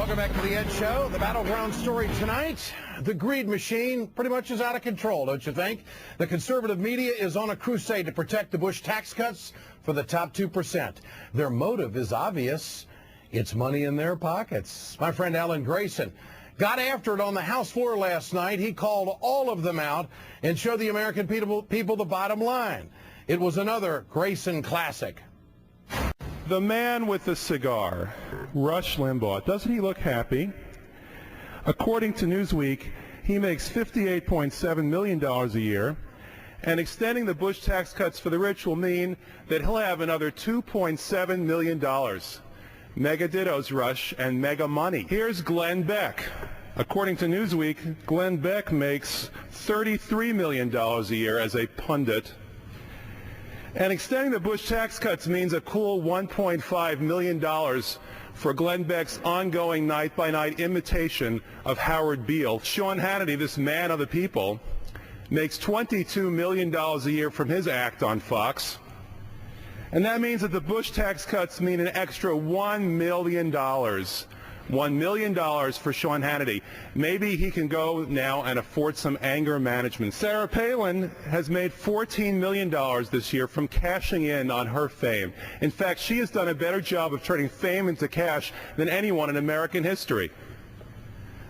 Welcome back to the Ed Show. The battleground story tonight, the greed machine pretty much is out of control, don't you think? The conservative media is on a crusade to protect the Bush tax cuts for the top 2%. Their motive is obvious. It's money in their pockets. My friend Alan Grayson got after it on the House floor last night. He called all of them out and showed the American people the bottom line. It was another Grayson classic. The man with the cigar, Rush Limbaugh, doesn't he look happy? According to Newsweek, he makes $58.7 million a year, and extending the Bush tax cuts for the rich will mean that he'll have another $2.7 million. Mega dittos, Rush, and mega money. Here's Glenn Beck. According to Newsweek, Glenn Beck makes $33 million a year as a pundit. And extending the Bush tax cuts means a cool $1.5 million for Glenn Beck's ongoing night-by-night imitation of Howard Beale. Sean Hannity, this man of the people, makes $22 million a year from his act on Fox. And that means that the Bush tax cuts mean an extra $1 million. $1 million for Sean Hannity. Maybe he can go now and afford some anger management. Sarah Palin has made $14 million this year from cashing in on her fame. In fact, she has done a better job of turning fame into cash than anyone in American history.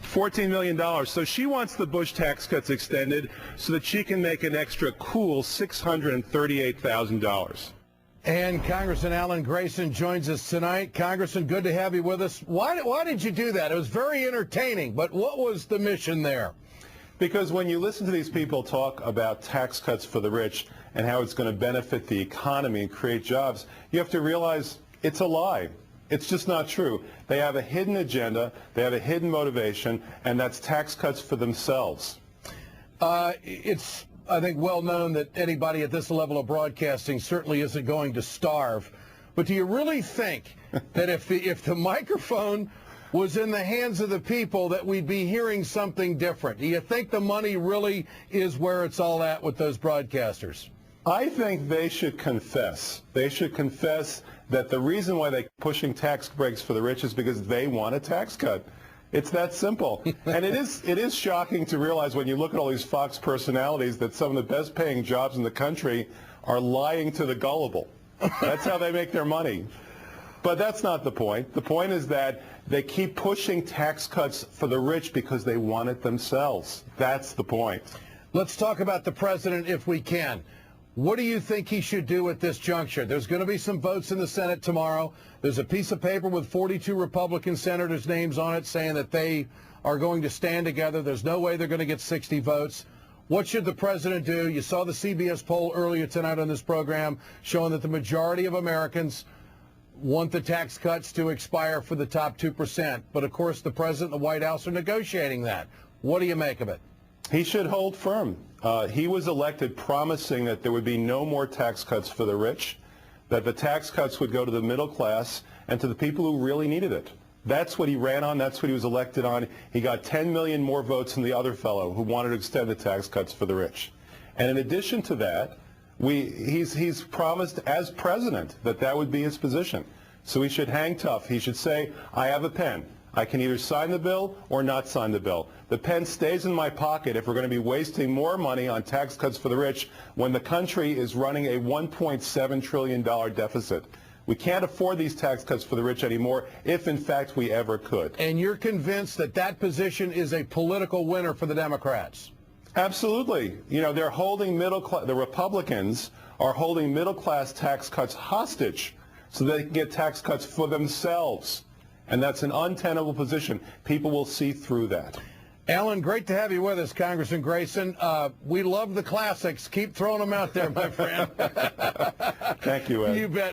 $14 million. So she wants the Bush tax cuts extended so that she can make an extra cool $638,000. And Congressman Alan Grayson joins us tonight. Congressman, good to have you with us. Why did you do that? It was very entertaining, but what was the mission there? Because when you listen to these people talk about tax cuts for the rich and how it's going to benefit the economy and create jobs, you have to realize it's a lie. It's just not true. They have a hidden agenda, they have a hidden motivation, and that's tax cuts for themselves. It's, I think, well known that anybody at this level of broadcasting certainly isn't going to starve. But do you really think that if the microphone was in the hands of the people that we'd be hearing something different? Do you think the money really is where it's all at with those broadcasters? I think they should confess. They should confess that the reason why they're pushing tax breaks for the rich is because they want a tax cut. It's that simple. And it is shocking to realize when you look at all these Fox personalities that some of the best paying jobs in the country are lying to the gullible. That's how they make their money. But that's not the point. The point is that they keep pushing tax cuts for the rich because they want it themselves. That's the point. Let's talk about the president if we can. What do you think he should do at this juncture? There's going to be some votes in the Senate tomorrow. There's a piece of paper with 42 Republican senators' names on it saying that they are going to stand together. There's no way they're going to get 60 votes. What should the president do? You saw the CBS poll earlier tonight on this program showing that the majority of Americans want the tax cuts to expire for the top 2%. But, of course, the president and the White House are negotiating that. What do you make of it? He should hold firm. He was elected promising that there would be no more tax cuts for the rich, that the tax cuts would go to the middle class and to the people who really needed it. That's what he ran on. That's what he was elected on. He got 10 million more votes than the other fellow who wanted to extend the tax cuts for the rich. And in addition to that, he's promised as president that that would be his position. So he should hang tough. He should say, I have a pen. I can either sign the bill or not sign the bill. The pen stays in my pocket if we're going to be wasting more money on tax cuts for the rich when the country is running a $1.7 trillion deficit. We can't afford these tax cuts for the rich anymore if, in fact, we ever could. And you're convinced that that position is a political winner for the Democrats? Absolutely. You know, they're holding the Republicans are holding middle-class tax cuts hostage so they can get tax cuts for themselves. And that's an untenable position. People will see through that. Alan, great to have you with us, Congressman Grayson. We love the classics. Keep throwing them out there, my friend. Thank you, Ed. You bet.